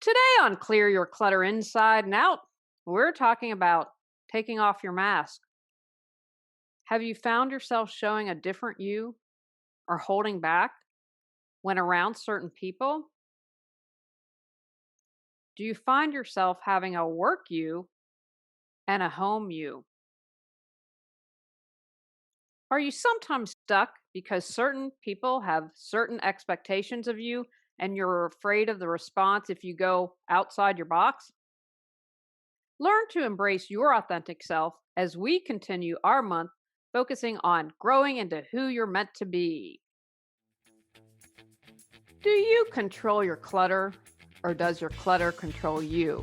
Today on Clear Your Clutter Inside and Out, we're talking about taking off your mask. Have you found yourself showing a different you or holding back when around certain people? Do you find yourself having a work you and a home you? Are you sometimes stuck because certain people have certain expectations of you and you're afraid of the response if you go outside your box? Learn to embrace your authentic self as we continue our month focusing on growing into who you're meant to be. Do you control your clutter or does your clutter control you?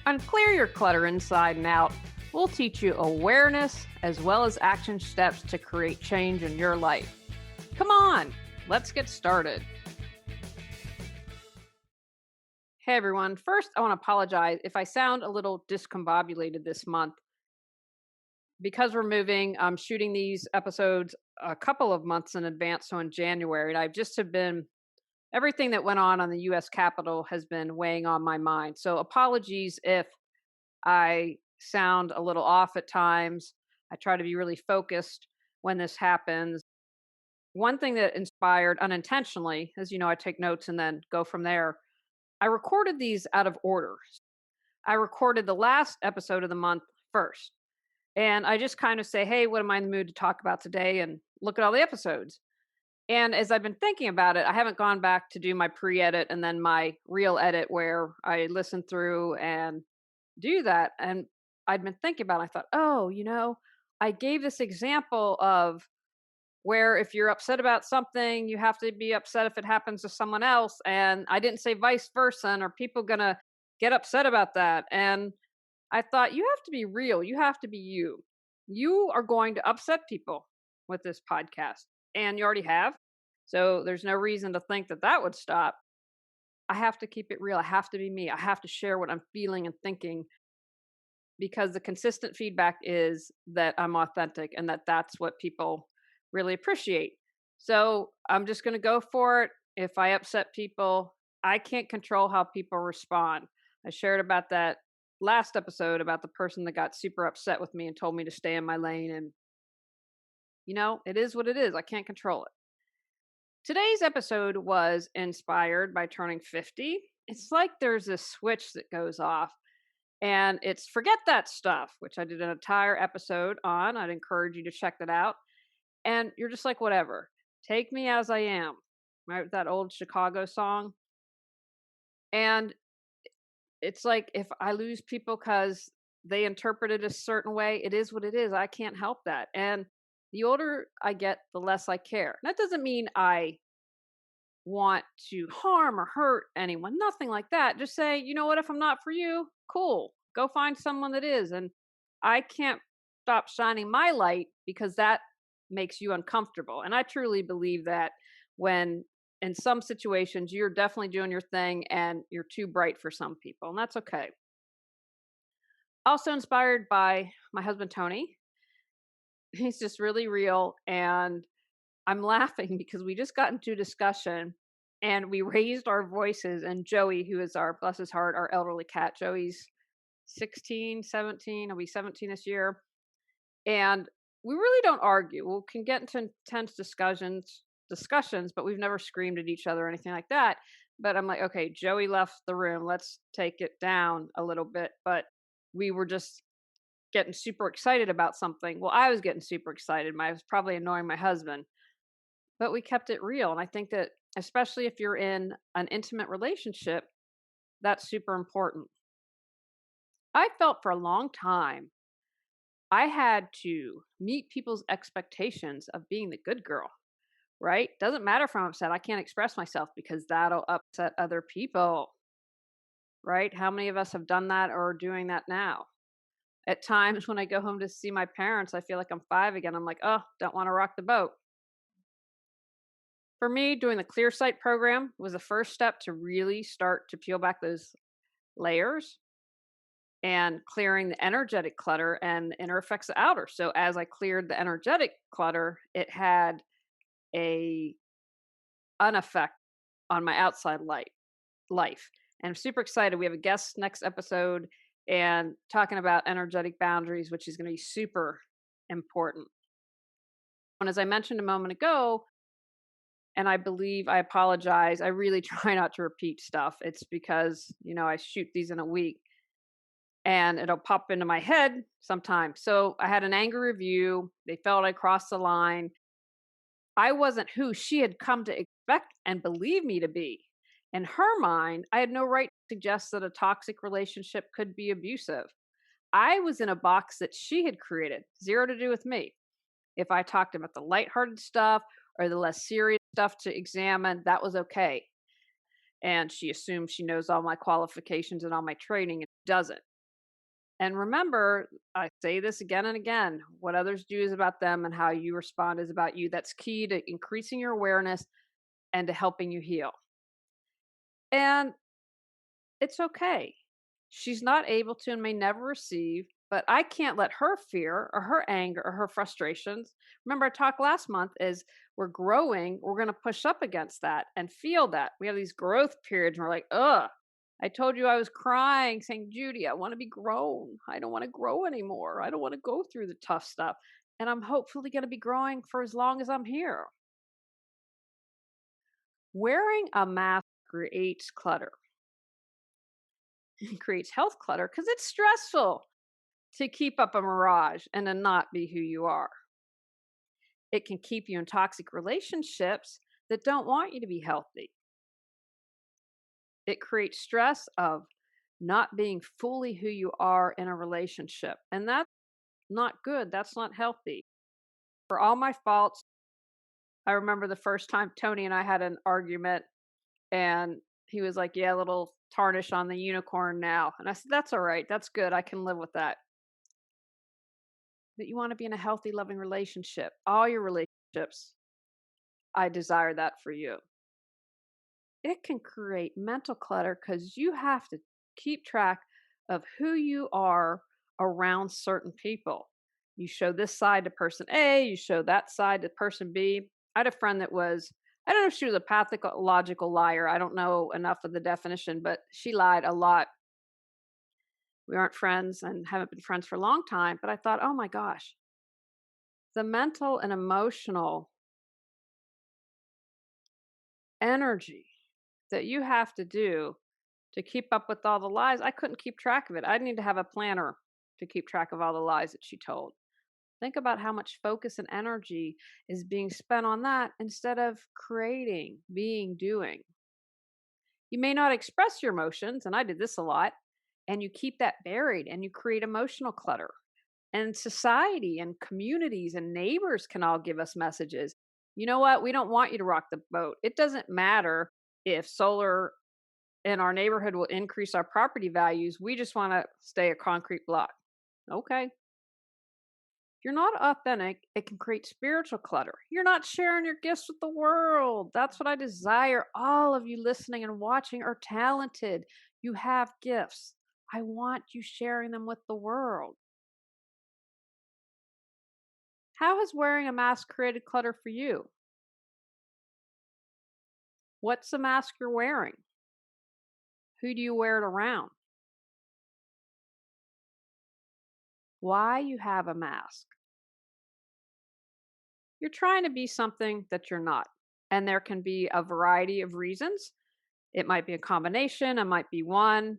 On Clear Your Clutter Inside and Out, we'll teach you awareness as well as action steps to create change in your life. Come on, let's get started. Hey everyone, first I want to apologize if I sound a little discombobulated this month. Because we're moving, I'm shooting these episodes a couple of months in advance, so in January, and I've just have been everything that went on the US Capitol has been weighing on my mind. So apologies if I sound a little off at times. I try to be really focused when this happens. One thing that inspired unintentionally, as you know, I take notes and then go from there. I recorded these out of order. I recorded the last episode of the month first. And I just kind of say, hey, what am I in the mood to talk about today? And look at all the episodes. And as I've been thinking about it, I haven't gone back to do my pre edit and then my real edit where I listen through and do that. And I'd been thinking about it. I thought, oh, I gave this example of where if you're upset about something, you have to be upset if it happens to someone else. And I didn't say vice versa. And are people going to get upset about that? And I thought, you have to be real. You have to be you. You are going to upset people with this podcast, and you already have. So there's no reason to think that that would stop. I have to keep it real. I have to be me. I have to share what I'm feeling and thinking because the consistent feedback is that I'm authentic and that that's what people really appreciate. So I'm just going to go for it. If I upset people, I can't control how people respond. I shared about that last episode about the person that got super upset with me and told me to stay in my lane. And, it is what it is. I can't control it. Today's episode was inspired by turning 50. It's like there's this switch that goes off, and it's forget that stuff, which I did an entire episode on. I'd encourage you to check that out. And you're just like, whatever, take me as I am, right? That old Chicago song. And it's like if I lose people because they interpret it a certain way, it is what it is. I can't help that. And the older I get, the less I care. That doesn't mean I want to harm or hurt anyone, nothing like that. Just say, you know what, if I'm not for you, cool, go find someone that is. And I can't stop shining my light because that makes you uncomfortable. And I truly believe that when in some situations you're definitely doing your thing and you're too bright for some people, and that's okay. Also inspired by my husband Tony. He's just really real, and I'm laughing because we just got into a discussion and we raised our voices, and Joey, who is our, bless his heart, our elderly cat, Joey's 16, 17, he'll be 17 this year. And we really don't argue. We can get into intense discussions, but we've never screamed at each other or anything like that. But I'm like, okay, Joey left the room. Let's take it down a little bit. But we were just getting super excited about something. Well, I was getting super excited. I was probably annoying my husband, but we kept it real. And I think that especially if you're in an intimate relationship, that's super important. I felt for a long time I had to meet people's expectations of being the good girl, right? Doesn't matter if I'm upset. I can't express myself because that'll upset other people, right? How many of us have done that or are doing that now? At times when I go home to see my parents, I feel like I'm 5 again. I'm like, oh, don't want to rock the boat. For me, doing the Clear Sight program was the first step to really start to peel back those layers and clearing the energetic clutter, and the inner affects the outer. So as I cleared the energetic clutter, it had an effect on my outside life. And I'm super excited. We have a guest next episode and talking about energetic boundaries, which is going to be super important. And as I mentioned a moment ago, and I believe I apologize, I really try not to repeat stuff. It's because, I shoot these in a week and it'll pop into my head sometimes. So I had an angry review. They felt I crossed the line. I wasn't who she had come to expect and believe me to be. In her mind, I had no right to suggest that a toxic relationship could be abusive. I was in a box that she had created, zero to do with me. If I talked about the lighthearted stuff or the less serious stuff to examine, that was okay. And she assumes she knows all my qualifications and all my training and doesn't. And remember, I say this again and again, what others do is about them and how you respond is about you. That's key to increasing your awareness and to helping you heal. And it's okay. She's not able to and may never receive, but I can't let her fear or her anger or her frustrations. Remember, I talked last month is we're growing, we're going to push up against that and feel that. We have these growth periods and we're like, ugh, I told you I was crying, saying, Judy, I want to be grown. I don't want to grow anymore. I don't want to go through the tough stuff. And I'm hopefully going to be growing for as long as I'm here. Wearing a mask creates clutter. It creates health clutter because it's stressful to keep up a mirage and to not be who you are. It can keep you in toxic relationships that don't want you to be healthy. It creates stress of not being fully who you are in a relationship. And that's not good. That's not healthy. For all my faults, I remember the first time Tony and I had an argument and he was like, yeah, a little tarnish on the unicorn now. And I said, that's all right. That's good. I can live with that. That you want to be in a healthy, loving relationship. All your relationships, I desire that for you. It can create mental clutter because you have to keep track of who you are around certain people. You show this side to person A, you show that side to person B. I had a friend that was, I don't know if she was a pathological liar. I don't know enough of the definition, but she lied a lot. We aren't friends and haven't been friends for a long time, but I thought, oh my gosh, the mental and emotional energy that you have to do to keep up with all the lies, I couldn't keep track of it. I need to have a planner to keep track of all the lies that she told. Think about how much focus and energy is being spent on that instead of creating, being, doing. You may not express your emotions, and I did this a lot, and you keep that buried and you create emotional clutter. And society and communities and neighbors can all give us messages. You know what? We don't want you to rock the boat. It doesn't matter if solar in our neighborhood will increase our property values. We just want to stay a concrete block. Okay. If you're not authentic, it can create spiritual clutter. You're not sharing your gifts with the world. That's what I desire. All of you listening and watching are talented. You have gifts. I want you sharing them with the world. How has wearing a mask created clutter for you? What's the mask you're wearing? Who do you wear it around? Why you have a mask? You're trying to be something that you're not. And there can be a variety of reasons. It might be a combination, it might be one.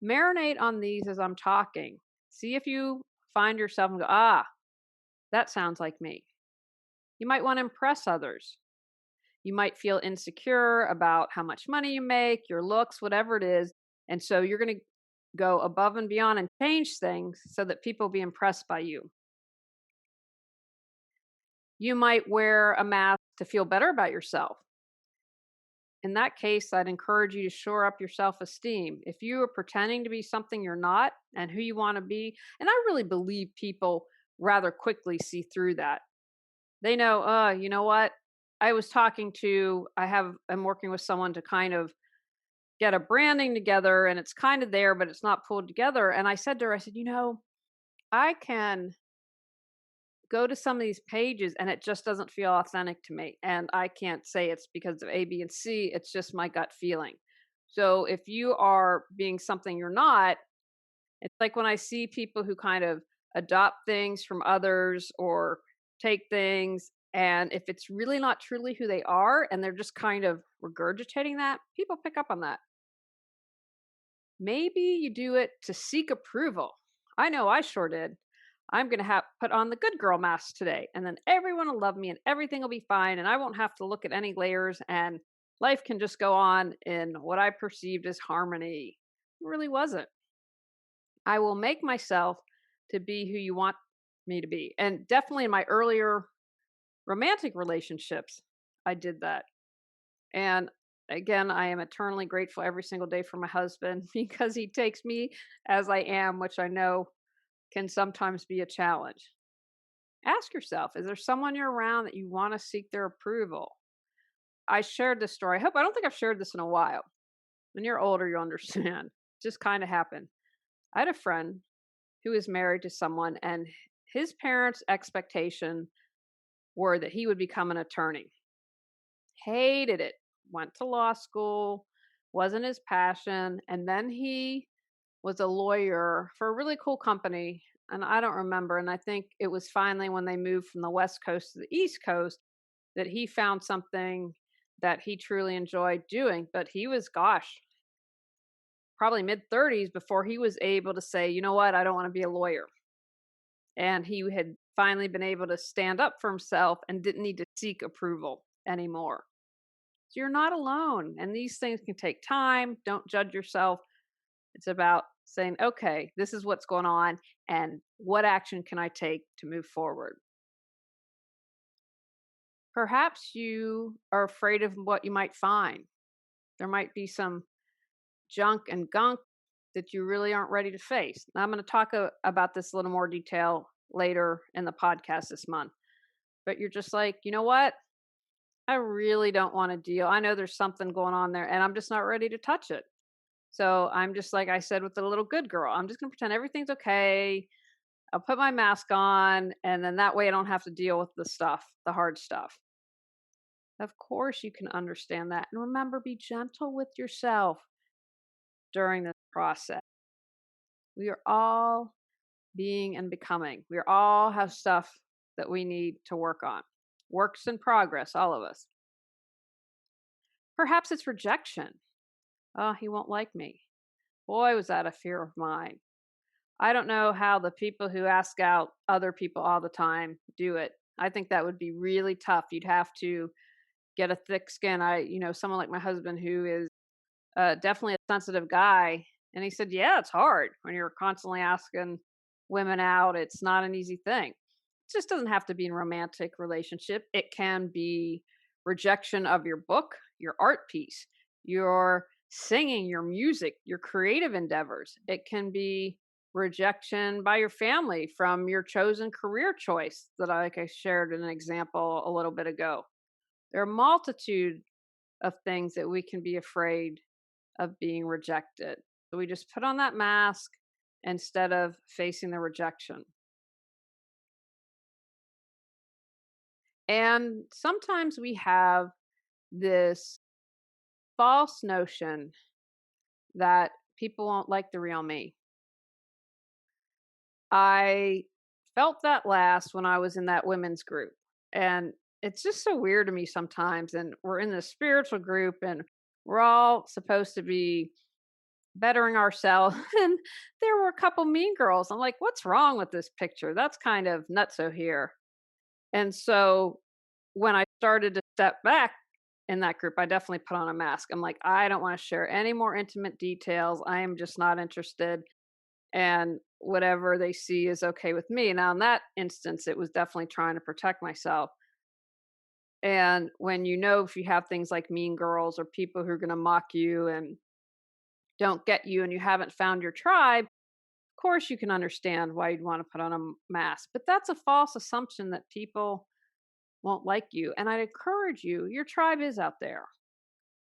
Marinate on these as I'm talking. See if you find yourself and go, that sounds like me. You might want to impress others. You might feel insecure about how much money you make, your looks, whatever it is. And so you're going to go above and beyond and change things so that people be impressed by you. You might wear a mask to feel better about yourself. In that case, I'd encourage you to shore up your self-esteem. If you are pretending to be something you're not and who you want to be, and I really believe people rather quickly see through that. They know, you know what? I'm working with someone to kind of get a branding together and it's kind of there, but it's not pulled together. And I said to her, I can go to some of these pages and it just doesn't feel authentic to me. And I can't say it's because of A, B, and C. It's just my gut feeling. So if you are being something you're not, it's like when I see people who kind of adopt things from others or take things, and if it's really not truly who they are and they're just kind of regurgitating that, people pick up on that. Maybe you do it to seek approval. I know I sure did. I'm going to have put on the good girl mask today, and then everyone will love me and everything will be fine and I won't have to look at any layers and life can just go on in what I perceived as harmony. It really wasn't. I will make myself to be who you want me to be. And definitely in my earlier romantic relationships, I did that. And again, I am eternally grateful every single day for my husband because he takes me as I am, which I know can sometimes be a challenge. Ask yourself, is there someone you're around that you want to seek their approval? I shared this story. I don't think I've shared this in a while. When you're older, you'll understand. Just kind of happened. I had a friend who is married to someone, and his parents' expectation were that he would become an attorney. Hated it. Went to law school, wasn't his passion, and then he was a lawyer for a really cool company, and I don't remember, and I think it was finally when they moved from the West Coast to the East Coast that he found something that he truly enjoyed doing, but he was, gosh, probably mid-30s before he was able to say, "You know what? I don't wanna be a lawyer." And he had finally been able to stand up for himself and didn't need to seek approval anymore. So you're not alone, and these things can take time. Don't judge yourself. It's about saying, okay, this is what's going on, and what action can I take to move forward? Perhaps you are afraid of what you might find. There might be some junk and gunk that you really aren't ready to face. Now, I'm going to talk about this a little more detail later in the podcast this month. But you're just like, you know what? I really don't want to deal. I know there's something going on there and I'm just not ready to touch it. So I'm just like I said with the little good girl. I'm just going to pretend everything's okay. I'll put my mask on and then that way I don't have to deal with the stuff, the hard stuff. Of course you can understand that. And remember, be gentle with yourself during this process. We are all being and becoming. We all have stuff that we need to work on. Works in progress, all of us. Perhaps it's rejection. Oh, he won't like me. Boy, was that a fear of mine. I don't know how the people who ask out other people all the time do it. I think that would be really tough. You'd have to get a thick skin. Someone like my husband who is definitely a sensitive guy. And he said, yeah, it's hard when you're constantly asking women out. It's not an easy thing. It just doesn't have to be in a romantic relationship. It can be rejection of your book, your art piece, your singing, your music, your creative endeavors. It can be rejection by your family from your chosen career choice that I shared an example a little bit ago. There are a multitude of things that we can be afraid of being rejected. So we just put on that mask instead of facing the rejection. And sometimes we have this false notion that people won't like the real me. I felt that last when I was in that women's group. And it's just so weird to me sometimes. And we're in this spiritual group and we're all supposed to be bettering ourselves. And there were a couple mean girls. I'm like, what's wrong with this picture? That's kind of nutso here. And so when I started to step back in that group, I definitely put on a mask. I'm like, I don't want to share any more intimate details. I am just not interested. And whatever they see is okay with me. Now, in that instance, it was definitely trying to protect myself. And when if you have things like mean girls or people who are going to mock you and don't get you and you haven't found your tribe, of course you can understand why you'd want to put on a mask. But that's a false assumption that people won't like you. And I'd encourage you, your tribe is out there.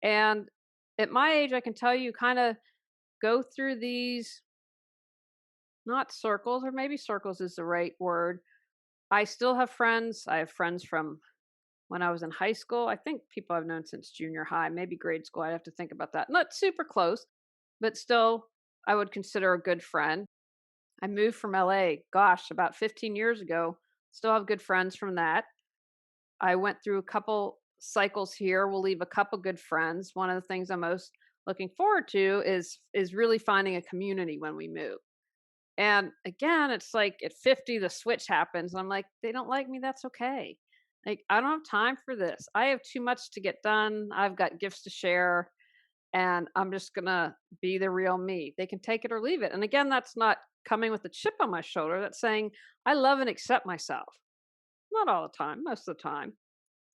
And at my age, I can tell you kind of go through these, not circles, or maybe circles is the right word. I still have friends. I have friends from when I was in high school. I think people I've known since junior high, maybe grade school. I'd have to think about that. Not super close, but still, I would consider a good friend. I moved from LA, gosh, about 15 years ago. Still have good friends from that. I went through a couple cycles here. We'll leave a couple good friends. One of the things I'm most looking forward to is really finding a community when we move. And again, it's like at 50, the switch happens. I'm like, they don't like me. That's okay. Like, I don't have time for this. I have too much to get done. I've got gifts to share, and I'm just going to be the real me. They can take it or leave it. And again, that's not coming with a chip on my shoulder. That's saying, I love and accept myself. Not all the time, most of the time.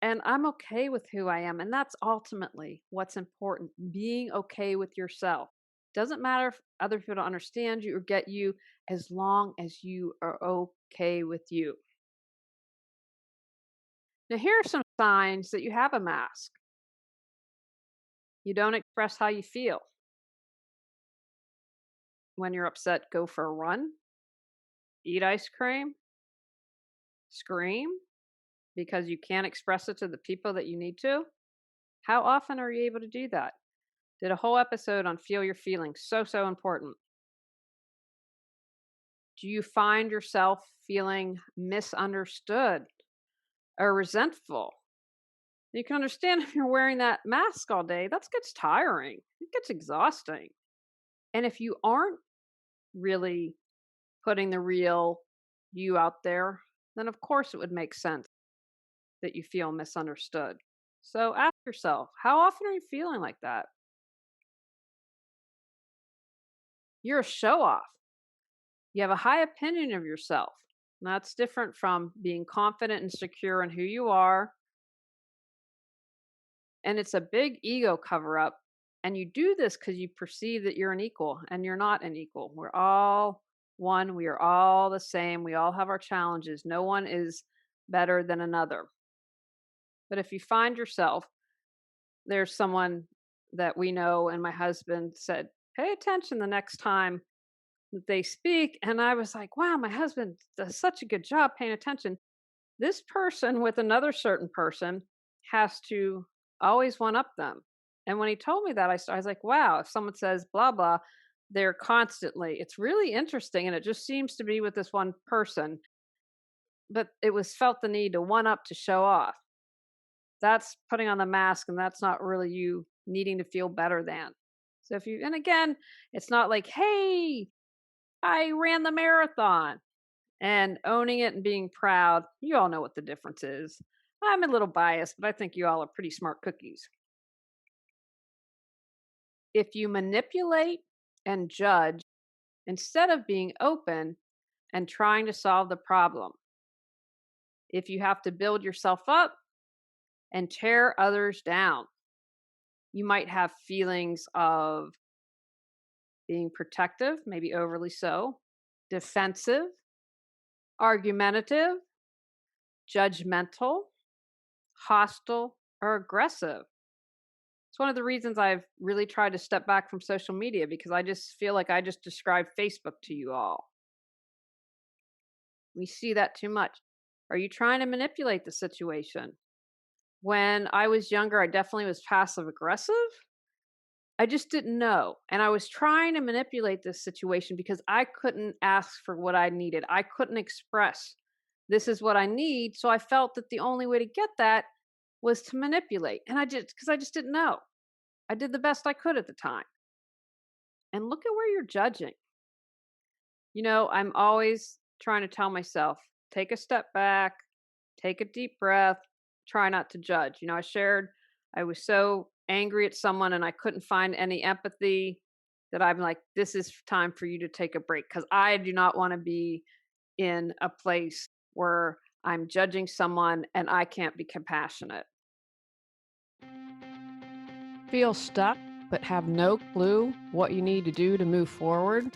And I'm okay with who I am. And that's ultimately what's important, being okay with yourself. Doesn't matter if other people don't understand you or get you, as long as you are okay with you. Now, here are some signs that you have a mask. You don't express how you feel. When you're upset, go for a run, eat ice cream, scream because you can't express it to the people that you need to. How often are you able to do that? Did a whole episode on feel your feelings. So important. Do you find yourself feeling misunderstood or resentful? You can understand if you're wearing that mask all day, that gets tiring. It gets exhausting. And if you aren't really putting the real you out there, then of course it would make sense that you feel misunderstood. So ask yourself, how often are you feeling like that? You're a show off. You have a high opinion of yourself. And that's different from being confident and secure in who you are. And it's a big ego cover up. And you do this because you perceive that you're an equal, and you're not an equal. We're all one. We are all the same. We all have our challenges. No one is better than another. But if you find yourself, there's someone that we know, and my husband said, pay attention the next time that they speak. And I was like, wow, my husband does such a good job paying attention. This person with another certain person has to always one up them. And when he told me that, I was like, wow, if someone says blah, blah, they're constantly, it's really interesting. And it just seems to be with this one person, but it was felt the need to one up, to show off. That's putting on the mask, and that's not really you needing to feel better than. So if you, and again, it's not like, hey, I ran the marathon, and owning it and being proud. You all know what the difference is. I'm a little biased, but I think you all are pretty smart cookies. If you manipulate and judge instead of being open and trying to solve the problem, if you have to build yourself up and tear others down, you might have feelings of being protective, maybe overly so, defensive, argumentative, judgmental, hostile, or aggressive. It's one of the reasons I've really tried to step back from social media, because I just feel like I just described Facebook to you all. We see that too much. Are you trying to manipulate the situation? When I was younger, I definitely was passive aggressive. I just didn't know. And I was trying to manipulate this situation because I couldn't ask for what I needed. I couldn't express, this is what I need. So I felt that the only way to get that was to manipulate. And because I just didn't know. I did the best I could at the time. And look at where you're judging. I'm always trying to tell myself, take a step back, take a deep breath, try not to judge. I shared, I was so angry at someone and I couldn't find any empathy, that I'm like, this is time for you to take a break, because I do not want to be in a place where I'm judging someone and I can't be compassionate. Feel stuck but have no clue what you need to do to move forward?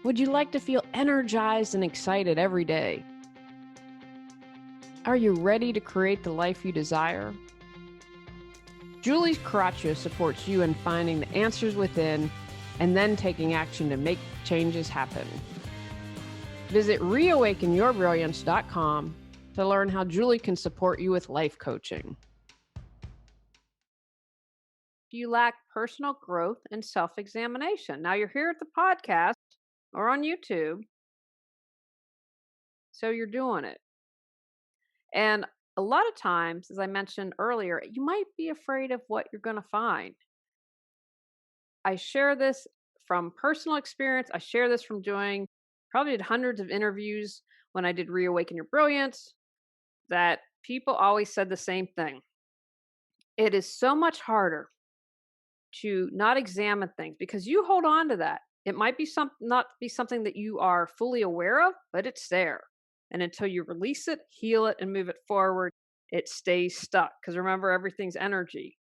Would you like to feel energized and excited every day? Are you ready to create the life you desire? Julie Coraccio supports you in finding the answers within and then taking action to make changes happen. Visit reawakenyourbrilliance.com to learn how Julie can support you with life coaching. Do you lack personal growth and self examination? Now, you're here at the podcast or on YouTube, so you're doing it. And a lot of times, as I mentioned earlier, you might be afraid of what you're going to find. I share this from personal experience. I share this from doing probably did hundreds of interviews when I did Reawaken Your Brilliance, that people always said the same thing. It is so much harder to not examine things because you hold on to that. It might be not be something that you are fully aware of, but it's there. And until you release it, heal it, and move it forward, it stays stuck. Because remember, everything's energy.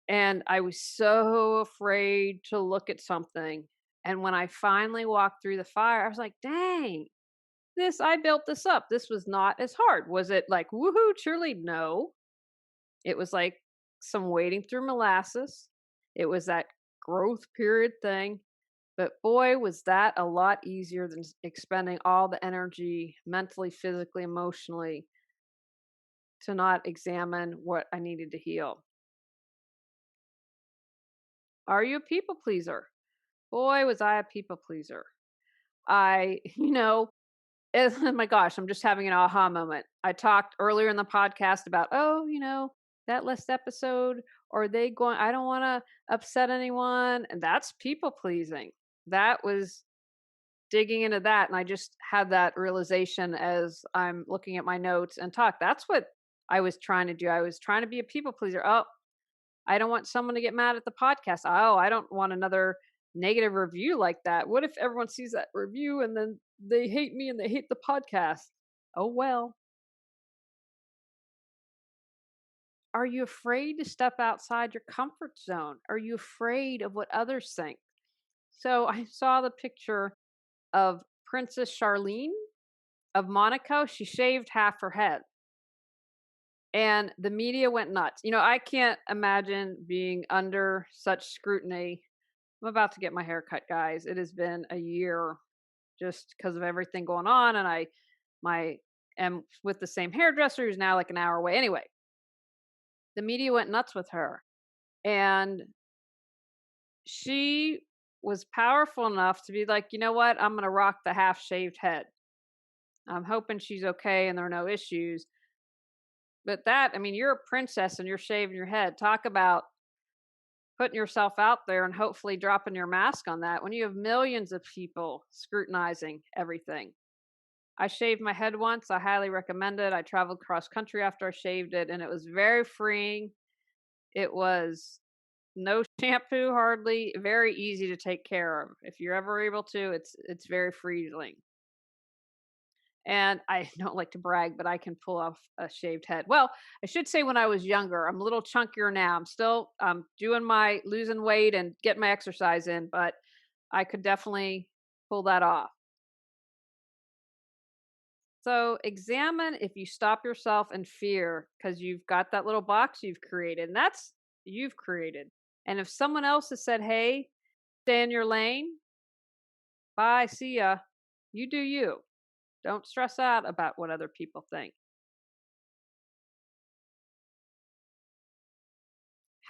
And I was so afraid to look at something. And when I finally walked through the fire, I was like, dang, I built this up. This was not as hard. Was it like, woohoo, cheerlead? No. It was like some wading through molasses. It was that growth period thing. But boy, was that a lot easier than expending all the energy mentally, physically, emotionally to not examine what I needed to heal. Are you a people pleaser? Boy, was I a people pleaser. Oh my gosh, I'm just having an aha moment. I talked earlier in the podcast about, that last episode, or I don't want to upset anyone. And that's people pleasing. That was digging into that. And I just had that realization as I'm looking at my notes and talk. That's what I was trying to do. I was trying to be a people pleaser. Oh, I don't want someone to get mad at the podcast. Oh, I don't want another negative review like that. What if everyone sees that review and then they hate me and they hate the podcast? Oh, well. Are you afraid to step outside your comfort zone? Are you afraid of what others think? So I saw the picture of Princess Charlene of Monaco. She shaved half her head. And the media went nuts. I can't imagine being under such scrutiny. I'm about to get my hair cut, guys. It has been a year just because of everything going on, and I am with the same hairdresser who's now like an hour away. Anyway, the media went nuts with her, and she was powerful enough to be like, you know what? I'm going to rock the half shaved head. I'm hoping she's okay and there are no issues. But you're a princess and you're shaving your head. Talk about putting yourself out there and hopefully dropping your mask on that when you have millions of people scrutinizing everything. I shaved my head once. I highly recommend it. I traveled cross country after I shaved it, and it was very freeing. It was no shampoo, hardly, very easy to take care of. If you're ever able to, it's very freezing. And I don't like to brag, but I can pull off a shaved head. Well, I should say when I was younger, I'm a little chunkier now. I'm doing my losing weight and getting my exercise in, but I could definitely pull that off. So examine if you stop yourself in fear because you've got that little box you've created, and that's you've created. And if someone else has said, hey, stay in your lane, bye, see ya, you do you. Don't stress out about what other people think.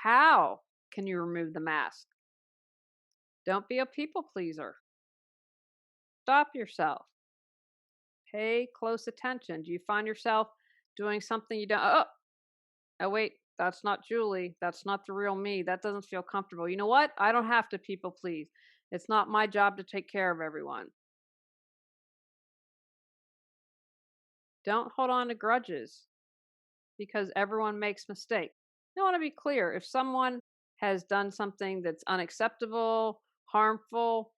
How can you remove the mask? Don't be a people pleaser. Stop yourself. Pay close attention. Do you find yourself doing something you don't? Oh, wait, that's not Julie. That's not the real me. That doesn't feel comfortable. You know what? I don't have to people please. It's not my job to take care of everyone. Don't hold on to grudges because everyone makes mistakes. I want to be clear. If someone has done something that's unacceptable, harmful,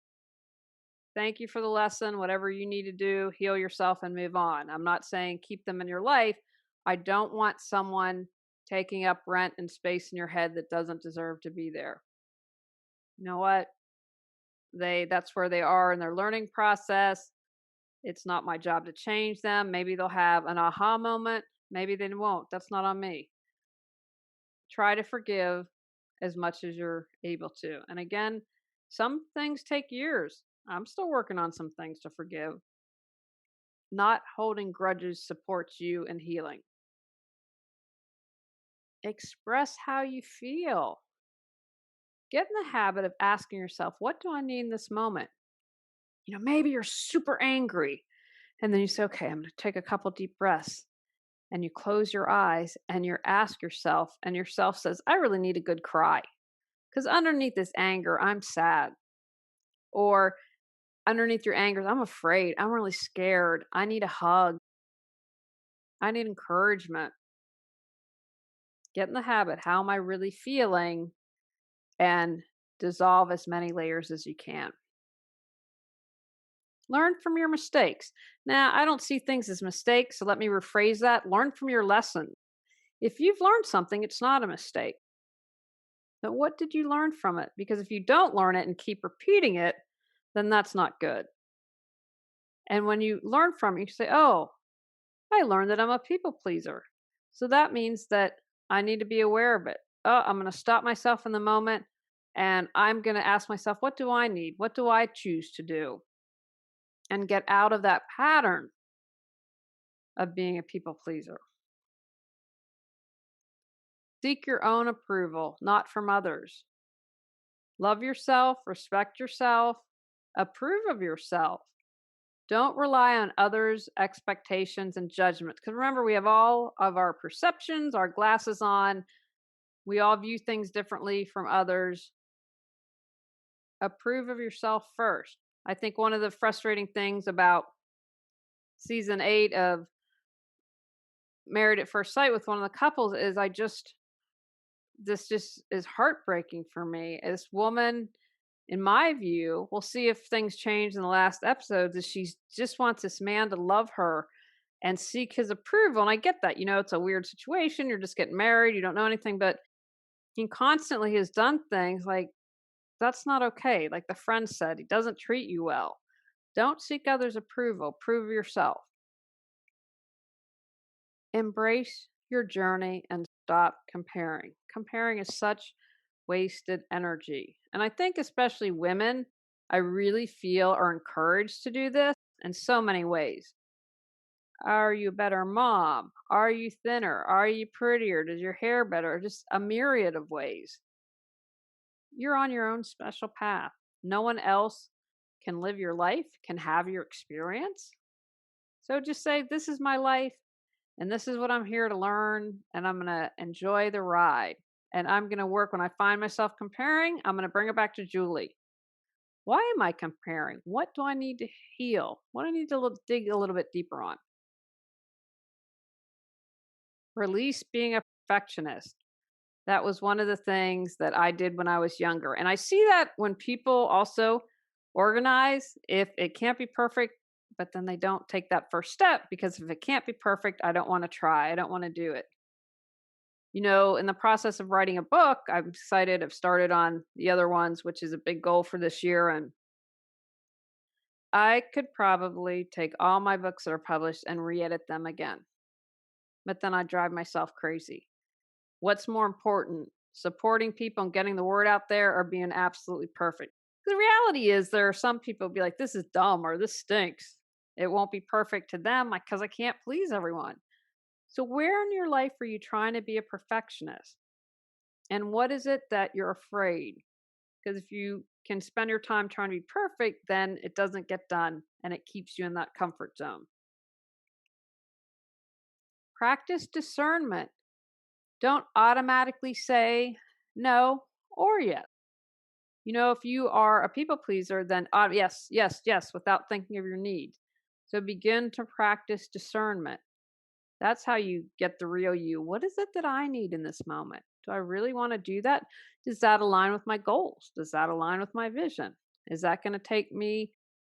thank you for the lesson. Whatever you need to do, heal yourself and move on. I'm not saying keep them in your life. I don't want someone taking up rent and space in your head that doesn't deserve to be there. You know what? That's where they are in their learning process. It's not my job to change them. Maybe they'll have an aha moment. Maybe they won't. That's not on me. Try to forgive as much as you're able to. And again, some things take years. I'm still working on some things to forgive. Not holding grudges supports you in healing. Express how you feel. Get in the habit of asking yourself, what do I need in this moment? Maybe you're super angry. And then you say, okay, I'm going to take a couple deep breaths. And you close your eyes and you ask yourself, and yourself says, I really need a good cry. Because underneath this anger, I'm sad. Or underneath your anger, I'm afraid. I'm really scared. I need a hug. I need encouragement. Get in the habit. How am I really feeling? And dissolve as many layers as you can. Learn from your mistakes. Now, I don't see things as mistakes, so let me rephrase that. Learn from your lesson. If you've learned something, it's not a mistake. But what did you learn from it? Because if you don't learn it and keep repeating it, then that's not good. And when you learn from it, you say, oh, I learned that I'm a people pleaser. So that means that I need to be aware of it. Oh, I'm going to stop myself in the moment and I'm going to ask myself, what do I need? What do I choose to do? And get out of that pattern of being a people pleaser. Seek your own approval, not from others. Love yourself, respect yourself, approve of yourself. Don't rely on others' expectations and judgments. Because remember, we have all of our perceptions, our glasses on. We all view things differently from others. Approve of yourself first. I think one of the frustrating things about season 8 of Married at First Sight with one of the couples is this just is heartbreaking for me. This woman, in my view, we'll see if things change in the last episodes, is she just wants this man to love her and seek his approval. And I get that, it's a weird situation. You're just getting married, you don't know anything, but he constantly has done things like that's not okay. Like the friend said, he doesn't treat you well. Don't seek others' approval, prove yourself. Embrace your journey and stop comparing. Comparing is such wasted energy. And I think, especially women, I really feel are encouraged to do this in so many ways. Are you a better mom? Are you thinner? Are you prettier? Does your hair better? Just a myriad of ways. You're on your own special path. No one else can live your life, can have your experience. So just say, this is my life. And this is what I'm here to learn, and I'm going to enjoy the ride. And I'm going to work when I find myself comparing, I'm going to bring it back to Julie. Why am I comparing? What do I need to heal? What do I need to dig a little bit deeper on? Release being a perfectionist. That was one of the things that I did when I was younger. And I see that when people also organize, if it can't be perfect, but then they don't take that first step, because if it can't be perfect, I don't want to try. I don't want to do it. In the process of writing a book, I'm excited. I've started on the other ones, which is a big goal for this year. And I could probably take all my books that are published and re edit them again. But then I drive myself crazy. What's more important, supporting people and getting the word out there, or being absolutely perfect? The reality is, there are some people who be like, this is dumb or this stinks. It won't be perfect to them because I can't please everyone. So, where in your life are you trying to be a perfectionist? And what is it that you're afraid? Because if you can spend your time trying to be perfect, then it doesn't get done and it keeps you in that comfort zone. Practice discernment. Don't automatically say no or yes. If you are a people pleaser, then yes, yes, yes, without thinking of your need. So begin to practice discernment. That's how you get the real you. What is it that I need in this moment? Do I really want to do that? Does that align with my goals? Does that align with my vision? Is that going to take me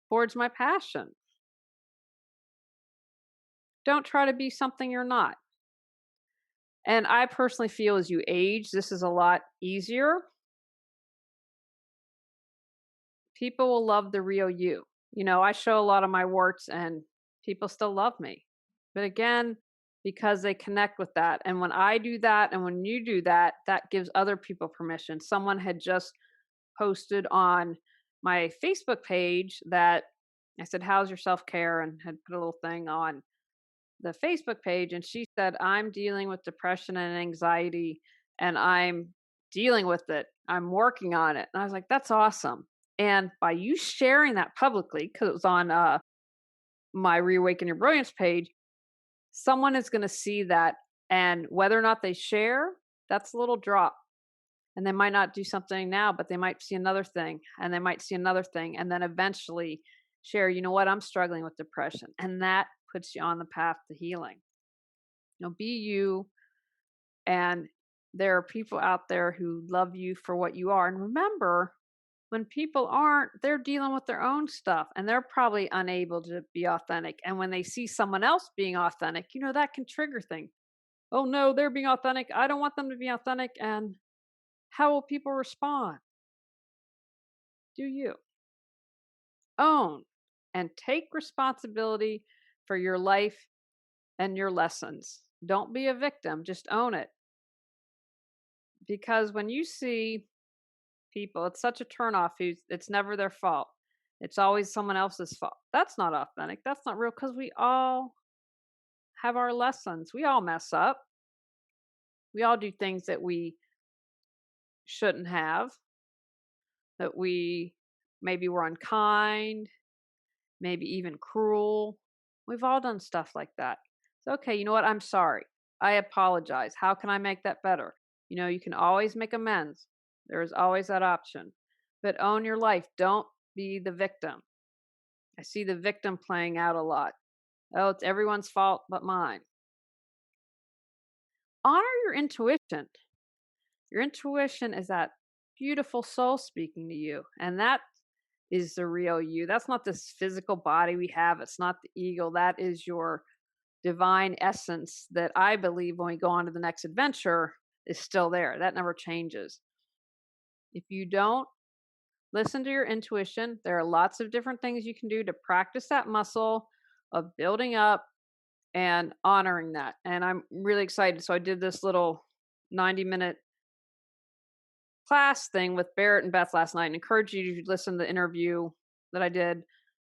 towards my passion? Don't try to be something you're not. And I personally feel as you age, this is a lot easier. People will love the real you. I show a lot of my warts and people still love me. But again, because they connect with that. And when I do that and when you do that, that gives other people permission. Someone had just posted on my Facebook page that I said, "How's your self care?" And had put a little thing on the Facebook page. And she said, "I'm dealing with depression and anxiety, and I'm dealing with it. I'm working on it." And I was like, "That's awesome." And by you sharing that publicly, because it was on my Reawaken Your Brilliance page, someone is going to see that. And whether or not they share, that's a little drop. And they might not do something now, but they might see another thing, and they might see another thing. And then eventually share, you know what, I'm struggling with depression. And that puts you on the path to healing. Be you. And there are people out there who love you for what you are. And remember, when people aren't, they're dealing with their own stuff and they're probably unable to be authentic. And when they see someone else being authentic, that can trigger things. Oh no, they're being authentic. I don't want them to be authentic. And how will people respond? Do you own and take responsibility for your life and your lessons? Don't be a victim, just own it. Because when you see people, it's such a turnoff who's it's never their fault. It's always someone else's fault. That's not authentic. That's not real because we all have our lessons. We all mess up. We all do things that we shouldn't have, that we maybe were unkind, maybe even cruel. We've all done stuff like that. So, okay, you know what? I'm sorry. I apologize. How can I make that better? You can always make amends. There is always that option. But own your life. Don't be the victim. I see the victim playing out a lot. Oh, it's everyone's fault but mine. Honor your intuition. Your intuition is that beautiful soul speaking to you. And that is the real you. That's not this physical body we have. It's not the ego. That is your divine essence that I believe when we go on to the next adventure is still there. That never changes. If you don't listen to your intuition, there are lots of different things you can do to practice that muscle of building up and honoring that. And I'm really excited. So I did this little 90-minute class thing with Barrett and Beth last night and encourage you to listen to the interview that I did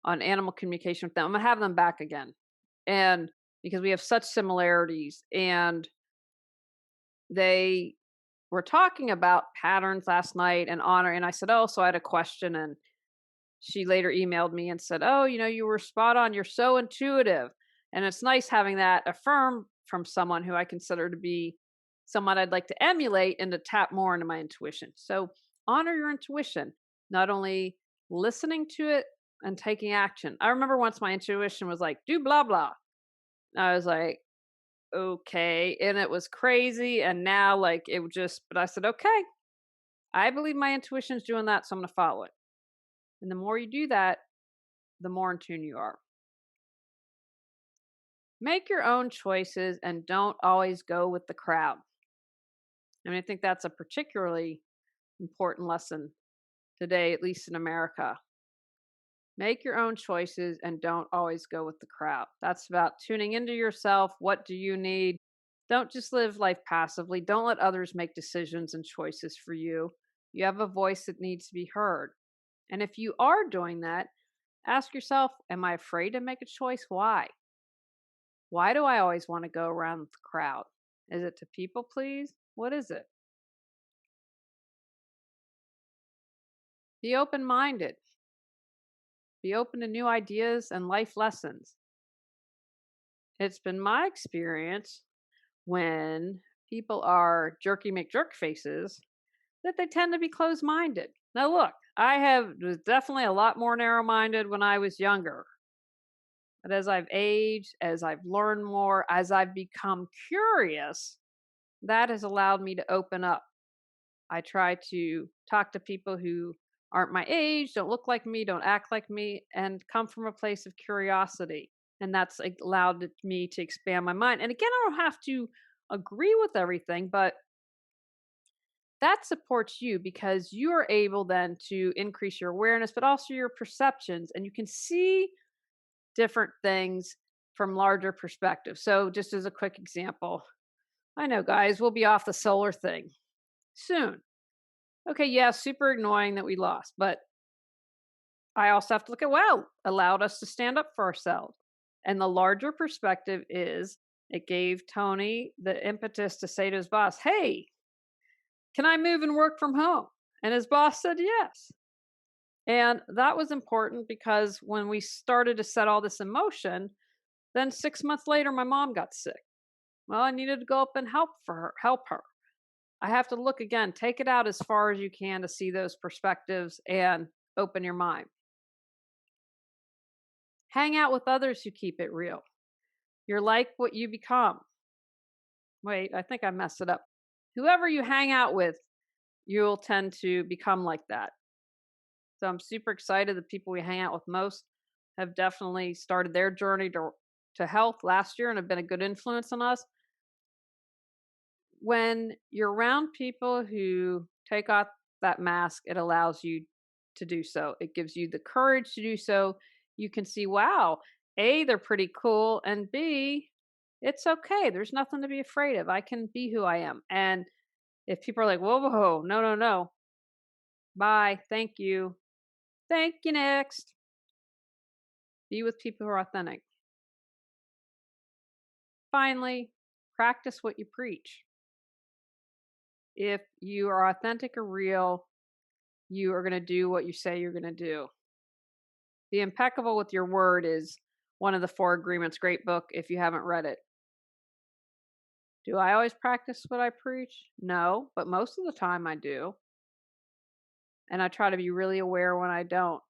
on animal communication with them. I'm going to have them back again. And because we have such similarities, and they were talking about patterns last night and honor. And I said, "Oh, so I had a question." And she later emailed me and said, "Oh, you were spot on. You're so intuitive." And it's nice having that affirmed from someone who I consider to be someone I'd like to emulate and to tap more into my intuition. So honor your intuition, not only listening to it and taking action. I remember once my intuition was like, do blah, blah. I was like, okay. And it was crazy. And now, like, it would but I said, okay, I believe my intuition is doing that. So I'm going to follow it. And the more you do that, the more in tune you are. Make your own choices and don't always go with the crowd. I think that's a particularly important lesson today, at least in America. Make your own choices and don't always go with the crowd. That's about tuning into yourself. What do you need? Don't just live life passively. Don't let others make decisions and choices for you. You have a voice that needs to be heard. And if you are doing that, ask yourself, am I afraid to make a choice? Why? Why do I always want to go around with the crowd? Is it to people please? What is it? Be open minded. Be open to new ideas and life lessons. It's been my experience when people are jerky McJerk faces that they tend to be closed minded. Now, look, was definitely a lot more narrow minded when I was younger. But as I've aged, as I've learned more, as I've become curious, that has allowed me to open up. I try to talk to people who aren't my age, don't look like me, don't act like me, and come from a place of curiosity. And that's allowed me to expand my mind. And again, I don't have to agree with everything, but that supports you because you are able then to increase your awareness, but also your perceptions, and you can see different things from larger perspectives. So, just as a quick example, I know, guys, we'll be off the solar thing soon. Okay, yeah, super annoying that we lost, but I also have to look at, well, allowed us to stand up for ourselves. And the larger perspective is it gave Tony the impetus to say to his boss, hey, can I move and work from home? And his boss said yes. And that was important because when we started to set all this in motion, then 6 months later, my mom got sick. Well, I needed to go up and help her. I have to look again, take it out as far as you can to see those perspectives and open your mind. Hang out with others who keep it real. You're like what you become. Wait, I think I messed it up. Whoever you hang out with, you'll tend to become like that. So I'm super excited. The people we hang out with most have definitely started their journey to health last year and have been a good influence on us. When you're around people who take off that mask, it allows you to do so. It gives you the courage to do so. You can see, wow, A, they're pretty cool, and B, it's okay. There's nothing to be afraid of. I can be who I am. And if people are like, whoa, whoa, no, no, no, bye, thank you, next. Be with people who are authentic. Finally, practice what you preach. If you are authentic or real, you are going to do what you say you're going to do. Be impeccable with your word is one of the 4 agreements. Great book if you haven't read it. Do I always practice what I preach? No, but most of the time I do. And I try to be really aware when I don't.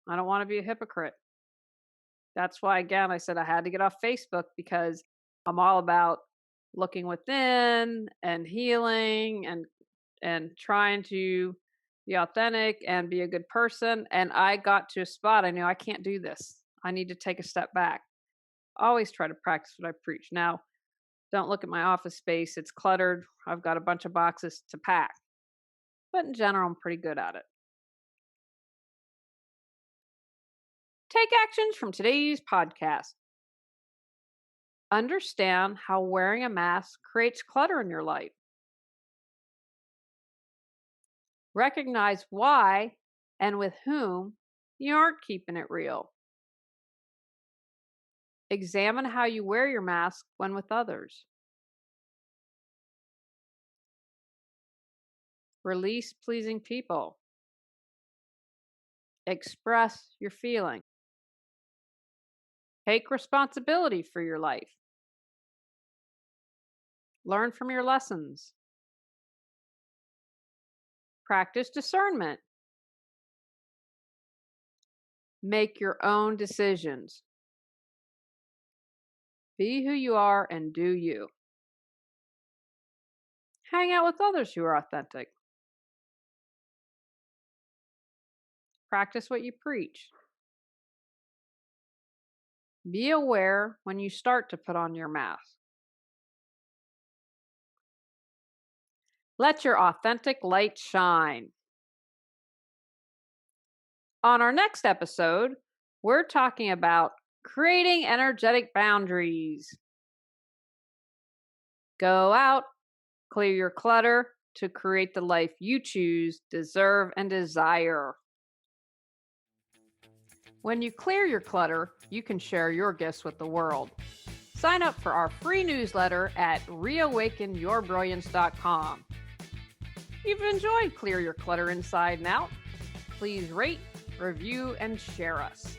I don't want to be a hypocrite. That's why, again, I said I had to get off Facebook because I'm all about looking within and healing and trying to be authentic and be a good person. And I got to a spot I knew I can't do this. I need to take a step back. Always try to practice what I preach. Now, don't look at my office space. It's cluttered. I've got a bunch of boxes to pack. But in general, I'm pretty good at it. Take actions from today's podcast. Understand how wearing a mask creates clutter in your life. Recognize why and with whom you aren't keeping it real. Examine how you wear your mask when with others. Release pleasing people. Express your feelings. Take responsibility for your life. Learn from your lessons. Practice discernment. Make your own decisions. Be who you are and do you. Hang out with others who are authentic. Practice what you preach. Be aware when you start to put on your mask. Let your authentic light shine. On our next episode, we're talking about creating energetic boundaries. Go out, clear your clutter to create the life you choose, deserve, and desire. When you clear your clutter, you can share your gifts with the world. Sign up for our free newsletter at reawakenyourbrilliance.com. If you've enjoyed Clear Your Clutter Inside and Out, please rate, review, and share us.